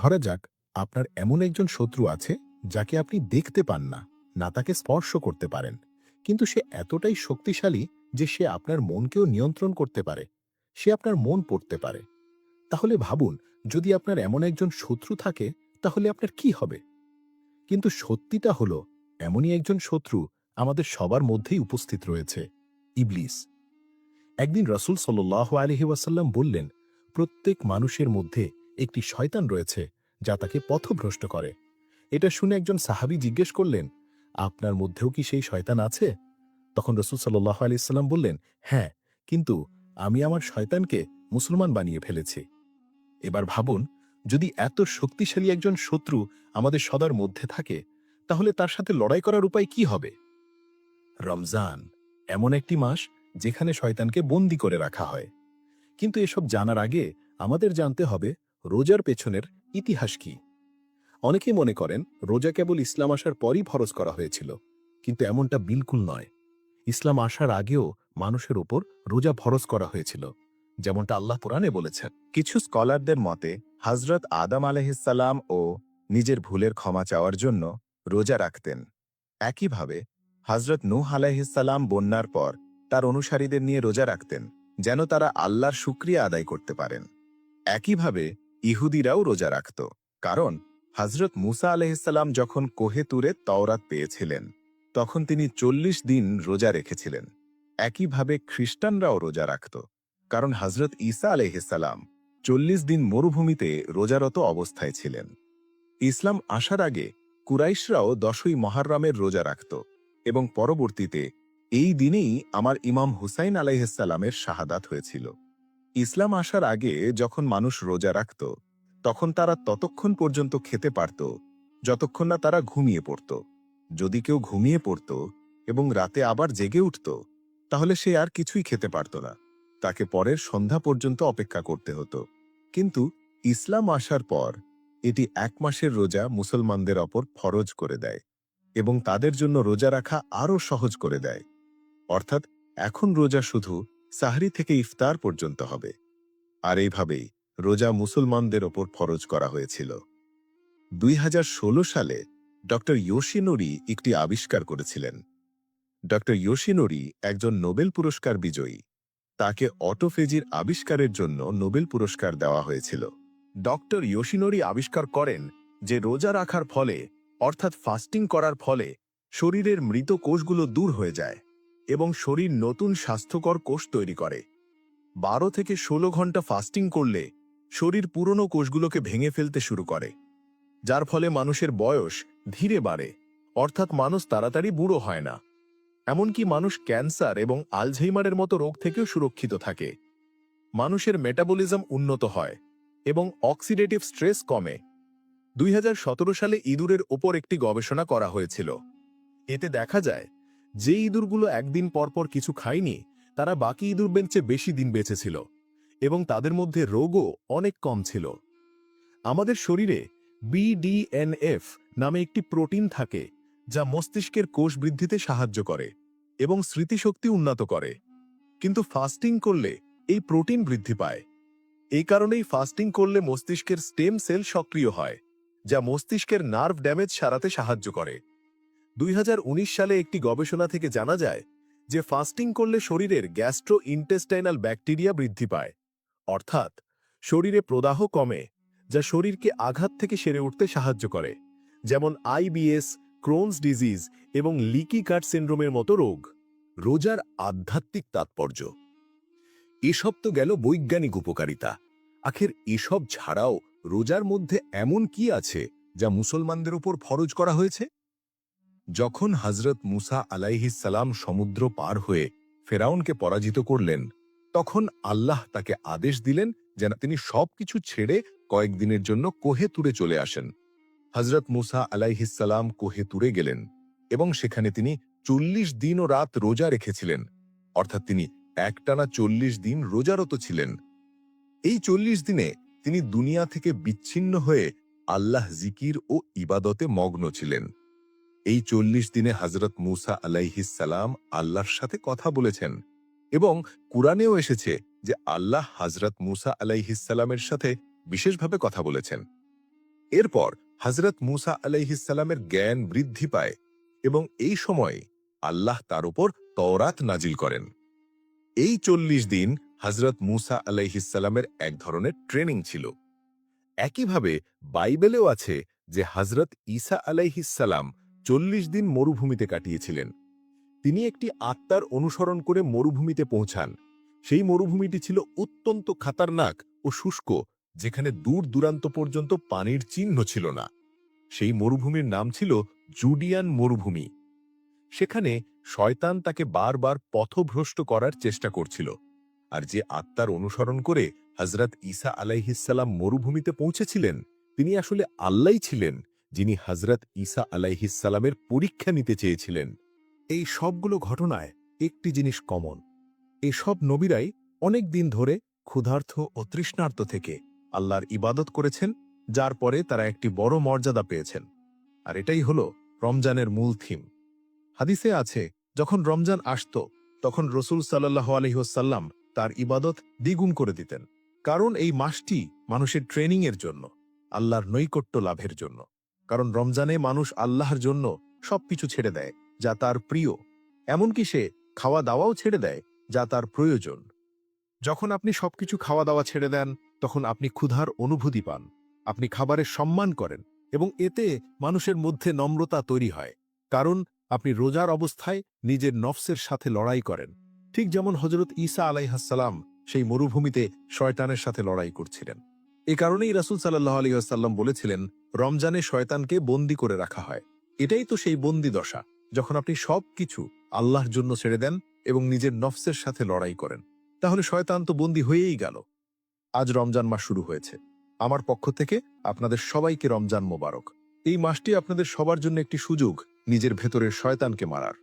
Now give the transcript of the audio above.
ধরা যাক আপনার এমন একজন শত্রু আছে যাকে আপনি দেখতে পান না, না তাকে স্পর্শ করতে পারেন, কিন্তু সে এতটাই শক্তিশালী যে সে আপনার মনকেও নিয়ন্ত্রণ করতে পারে। সে আপনার মন পড়তে পারে। তাহলে ভাবুন, যদি আপনার এমন একজন শত্রু থাকে তাহলে আপনার কি হবে? কিন্তু সত্যিটা হলো, এমনই একজন শত্রু আমাদের সবার মধ্যেই উপস্থিত রয়েছে, ইবলিস। একদিন রাসূল সাল্লাল্লাহু আলাইহি ওয়াসাল্লাম বললেন, প্রত্যেক মানুষের মধ্যে একটি শয়তান রয়েছে যা তাকে পথভ্রষ্ট করে। এটা শুনে একজন সাহাবী জিজ্ঞেস করলেন, আপনার মধ্যেও কি সেই শয়তান আছে? তখন রাসূল সাল্লাল্লাহু আলাইহি ওয়াসাল্লাম বললেন, হ্যাঁ, কিন্তু আমি আমার শয়তানকে মুসলমান বানিয়ে ফেলেছি। এবার ভাবুন, যদি এত শক্তিশালী একজন শত্রু আমাদের সবার মধ্যে থাকে, তাহলে তার সাথে লড়াই করার উপায় কি হবে? রমজান এমন একটি মাস যেখানে শয়তানকে বন্দী করে রাখা হয়। কিন্তু এসব জানার আগে আমাদের জানতে হবে রোজার পেছনের ইতিহাস কি। অনেকে মনে করেন রোজা কেবল ইসলাম আসার পরই ফরজ করা হয়েছিল, কিন্তু এমনটা বিলকুল নয়। ইসলাম আসার আগেও মানুষের উপর রোজা ফরজ করা হয়েছিল, যেমনটা আল্লাহ কোরআনে বলেছেন। কিছু স্কলারদের মতে হযরত আদম আলাইহিসসালাম ও নিজের ভুলের ক্ষমা চাওয়ার জন্য রোজা রাখতেন। একইভাবে হযরত নূহ আলাইহিসসালাম বন্যার পর তার অনুসারীদের নিয়ে রোজা রাখতেন, যেন তারা আল্লাহর শুকরিয়া আদায় করতে পারেন। একইভাবে ইহুদিরাও রোজা রাখত, কারণ হযরত মূসা আলাইহিসসালাম যখন কোহে তুরে তাওরাত পেয়েছিলেন তখন তিনি ৪০ দিন রোজা রেখেছিলেন। একইভাবে খ্রিস্টানরাও রোজা রাখত, কারণ হযরত ঈসা আলাইহিসসালাম ৪০ দিন মরুভূমিতে রোজারত অবস্থায় ছিলেন। ইসলাম আসার আগে কুরাইশরাও ১০ই মুহররমের রোজা রাখত এবং পরবর্তীতে এই দিনেই আমার ইমাম হুসাইন আলাইহিসসালামের শাহাদাত হয়েছিল। ইসলাম আসার আগে যখন মানুষ রোজা রাখত তখন তারা ততক্ষণ পর্যন্ত খেতে পারত যতক্ষণ না তারা ঘুমিয়ে পড়ত। যদি কেউ ঘুমিয়ে পড়ত এবং রাতে আবার জেগে উঠত, তাহলে সে আর কিছুই খেতে পারত না, তাকে পরের সন্ধ্যা পর্যন্ত অপেক্ষা করতে হতো। কিন্তু ইসলাম আসার পর এটি ১ মাসের রোজা মুসলমানদের ওপর ফরজ করে দেয় এবং তাদের জন্য রোজা রাখা আরও সহজ করে দেয়। অর্থাৎ এখন রোজা শুধু সাহরি থেকে ইফতার পর্যন্ত হবে। আর এইভাবেই রোজা মুসলমানদের ওপর ফরজ করা হয়েছিল। ২০১৬ সালে ড ইয়োশিনোরি একটি আবিষ্কার করেছিলেন। ড ইয়োশিনোরি একজন নোবেল পুরস্কার বিজয়ী। তাকে অটোফেজির আবিষ্কারের জন্য নোবেল পুরস্কার দেওয়া হয়েছিল। ডক্টর ইয়োশিনোরি আবিষ্কার করেন যে রোজা রাখার ফলে, অর্থাৎ ফাস্টিং করার ফলে, শরীরের মৃত কোষগুলো দূর হয়ে যায় এবং শরীর নতুন স্বাস্থ্যকর কোষ তৈরি করে। ১২ থেকে ১৬ ঘন্টা ফাস্টিং করলে শরীর পুরনো কোষগুলোকে ভেঙে ফেলতে শুরু করে, যার ফলে মানুষের বয়স ধীরে বাড়ে, অর্থাৎ মানুষ তাড়াতাড়ি বুড়ো হয় না। এমনকি মানুষ ক্যান্সার এবং আলঝেইমারের মতো রোগ থেকেও সুরক্ষিত থাকে। মানুষের মেটাবলিজম উন্নত হয় এবং অক্সিডেটিভ স্ট্রেস কমে। ২০১৭ সালে ইঁদুরের ওপর একটি গবেষণা করা হয়েছিল। এতে দেখা যায় যে ইঁদুরগুলো একদিন পরপর কিছু খায়নি তারা বাকি ইঁদুর বেঞ্চে বেশি দিন বেঁচে ছিল এবং তাদের মধ্যে রোগও অনেক কম ছিল। আমাদের শরীরে BDNF নামে একটি প্রোটিন থাকে যা মস্তিষ্কের কোষ বৃদ্ধিতে সাহায্য করে এবং স্মৃতিশক্তি উন্নত করে। কিন্তু ফাস্টিং করলে এই প্রোটিন বৃদ্ধি পায়। এই কারণেই ফাস্টিং করলে মস্তিষ্কের স্টেম সেল সক্রিয় হয়, যা মস্তিষ্কের নার্ভ ড্যামেজ সারাতে সাহায্য করে। ২০১৯ সালে একটি গবেষণা থেকে জানা যায় যে ফাস্টিং করলে শরীরের গ্যাস্ট্রো ইন্টেস্টাইনাল ব্যাকটেরিয়া বৃদ্ধি পায়, অর্থাৎ শরীরে প্রদাহ কমে, যা শরীরকে আঘাত থেকে সেরে উঠতে সাহায্য করে, যেমন IBS, ক্রোনস ডিজিজ এবং লিকি গাট সিন্ড্রোমের মতো রোগ। রোজার আধ্যাত্মিক তাৎপর্য। এসব তো গেল বৈজ্ঞানিক উপকারিতা। আখের এসব ছাড়াও রোজার মধ্যে এমন কি আছে যা মুসলমানদের উপর ফরজ করা হয়েছে? যখন হযরত মূসা আলাইহিসসালাম সমুদ্র পার হয়ে ফেরাউনকে পরাজিত করলেন, তখন আল্লাহ তাকে আদেশ দিলেন যেন তিনি সবকিছু ছেড়ে কয়েকদিনের জন্য কোহে তুরে চলে আসেন। হযরত মূসা আলাইহিসসালাম কোহে তুরে গেলেন এবং সেখানে তিনি ৪০ দিন ও রাত রোজা রেখেছিলেন, অর্থাৎ তিনি একটানা ৪০ দিন রোজারত ছিলেন। এই ৪০ দিনে তিনি দুনিয়া থেকে বিচ্ছিন্ন হয়ে আল্লাহ জিকির ও ইবাদতে মগ্ন ছিলেন। এই ৪০ দিনে হযরত মূসা আলাইহিসসালাম আল্লাহর সাথে কথা বলেছেন এবং কুরআনেও এসেছে যে আল্লাহ হযরত মূসা আলাইহিসসালামের সাথে বিশেষভাবে কথা বলেছেন। এরপর হযরত মূসা আলাইহিসসালামের জ্ঞান বৃদ্ধি পায় এবং এই সময়ে আল্লাহ তার উপর তওরাত নাজিল করেন। এই ৪০ দিন হযরত মূসা আলাইহিসসালামের এক ধরনের ট্রেনিং ছিল। একইভাবে বাইবেলেও আছে যে হযরত ঈসা আলাইহিসসালাম ৪০ দিন মরুভূমিতে কাটিয়েছিলেন। তিনি একটি আত্মার অনুসরণ করে মরুভূমিতে পৌঁছান। সেই মরুভূমিটি ছিল অত্যন্ত খাতারনাক ও শুষ্ক, যেখানে দূর দূরান্ত পর্যন্ত পানির চিহ্ন ছিল না। সেই মরুভূমির নাম ছিল জুডিয়ান মরুভূমি। সেখানে শয়তান তাকে বারবার পথভ্রষ্ট করার চেষ্টা করছিল। আর যে আত্মার অনুসরণ করে হযরত ঈসা আলাইহিসসালাম মরুভূমিতে পৌঁছেছিলেন, তিনি আসলে আল্লাহই ছিলেন, যিনি হযরত ঈসা আলাইহিসসালামের পরীক্ষা নিতে চেয়েছিলেন। এই সবগুলো ঘটনায় একটি জিনিস কমন: এই সব নবীরাই অনেক দিন ধরে ক্ষুধার্ত ও তৃষ্ণার্ত থেকে আল্লাহর ইবাদত করেছেন, যার পরে তারা একটি বড় মর্যাদা পেয়েছেন। আর এটাই হলো রমজানের মূল থিম। হাদিসে আছে, যখন রমজান আসত তখন রসুল সাল্লাল্লাহু আলাইহি ওয়াসাল্লাম তার ইবাদত দ্বিগুণ করে দিতেন। কারণ এই মাসটি মানুষের ট্রেনিংয়ের জন্য, আল্লাহর নৈকট্য লাভের জন্য। কারণ রমজানে মানুষ আল্লাহর জন্য সবকিছু ছেড়ে দেয় যা তার প্রিয়, এমনকি সে খাওয়া দাওয়াও ছেড়ে দেয় যা তার প্রয়োজন। যখন আপনি সবকিছু খাওয়া দাওয়া ছেড়ে দেন, তখন আপনি ক্ষুধার অনুভূতি পান, আপনি খাবারের সম্মান করেন এবং এতে মানুষের মধ্যে নম্রতা তৈরি হয়। কারণ আপনি রোজার অবস্থায় নিজের নফসের সাথে লড়াই করেন, ঠিক যেমন হযরত ঈসা আলাইহিসসালাম সেই মরুভূমিতে শয়তানের সাথে লড়াই করছিলেন। এ কারণেই রাসূল সাল্লাল্লাহু আলাইহি ওয়াসাল্লাম বলেছিলেন, রমজানে শয়তানকে বন্দী করে রাখা হয়। এটাই তো সেই বন্দী দশা, যখন আপনি সবকিছু আল্লাহর জন্য ছেড়ে দেন এবং নিজের নফসের সাথে লড়াই করেন। তাহলে শয়তান তো বন্দী হয়েই গেল। আজ রমজান মাস শুরু হয়েছে। আমার পক্ষ থেকে আপনাদের সবাইকে রমজান মোবারক। এই মাসটি আপনাদের সবার জন্য একটি সুযোগ নিজের ভেতরের শয়তানকে মারার।